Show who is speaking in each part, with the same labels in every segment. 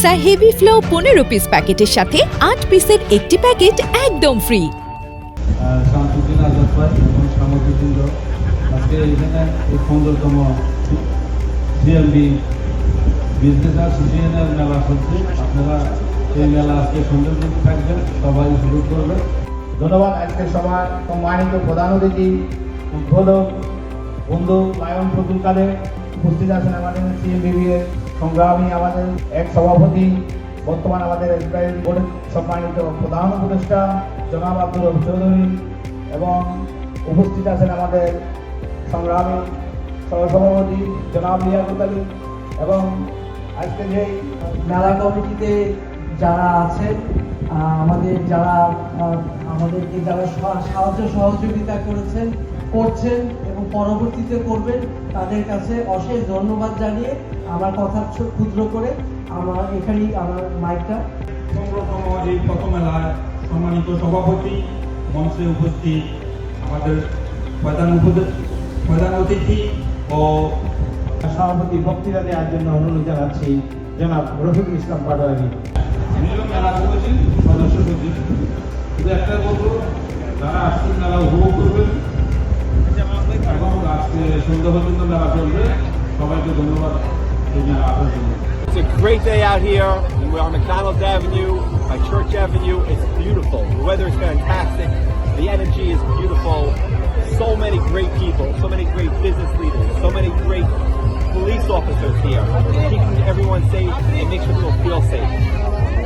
Speaker 1: Heavy flow 15 piece প্যাকেটের সাথে 8 পিসের একটি প্যাকেট একদম ফ্রি।
Speaker 2: শামসুদ্দিন আজাদ ভাই এবং সামগ্রীবৃন্দ আজকে এখানে এই 15তম সিএলডি বিজনেস আর সিজিএনের মেলা চলছে। আপনারা এই মেলা আজকে সৌন্দর্য থাকবেন, সবাই উপভোগ করবেন।
Speaker 3: ধন্যবাদ। আজকে সবার সম্মানিত প্রধান অতিথি উদ্বোধক বন্ধু লায়ন ফজল কাদের, উপস্থিত আছেন আমাদের সিএমবিবি এর সংগ্রামী আমাদের এক সভাপতি, বর্তমান আমাদের এসবিআই বোর্ডের সম্মানিত প্রধান উপদেষ্টা জনাব আব্দুল রব চৌধুরী, এবং উপস্থিত আছেন আমাদের সংগ্রামী সহসভাপতি জনাব লিয়াকত আলী, এবং আজকে যেই
Speaker 4: মেলা কমিটিতে যারা আছেন, আমাদেরকে যারা সাহায্য সহযোগিতা করছেন এবং পরবর্তীতে করবেন, তাদের কাছে অশেষ ধন্যবাদ জানিয়ে আমার কথা ক্ষুদ্র করে আমার এখানেই আমার মাইকটা।
Speaker 5: 15তম এই প্রথম মেলায় সম্মানিত সভাপতি, মঞ্চে উপস্থিত আমাদের প্রধান অতিথি ও
Speaker 3: সভাপতি বক্তৃতা দেওয়ার জন্য অনুরোধ জানাচ্ছি জনাব রফিকুল ইসলাম পাটোয়ারি।
Speaker 2: আমিও মেলা করেছি সদস্য সচিব, শুধু একটা বলবো, যারা আসছেন মেলা উপভোগ করবেন এবং আজকে সন্ধ্যা পর্যন্ত মেলা চলবে। সবাইকে ধন্যবাদ এই মেলা আসার জন্য।
Speaker 6: It's a great day out here. We're on McDonald's Avenue, by Church Avenue. It's beautiful. The weather is fantastic. The energy is beautiful. So many great people, so many great business leaders, so many great police officers here, keeping everyone safe and make sure people feel safe.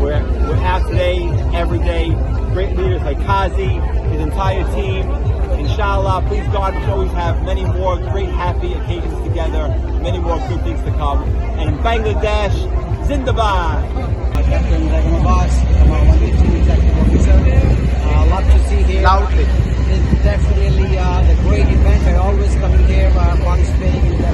Speaker 6: We're out today, every day. Great leaders like Kazi, his entire team. Inshallah, please God, we always have many more great, happy occasions together, many more good things to come. And Bangladesh, Zindabad!
Speaker 7: Captain Dragon Abbas, one of the chief executive officer. Love to see here.
Speaker 6: Loudly.
Speaker 7: It's definitely a great event. I always come here participating in the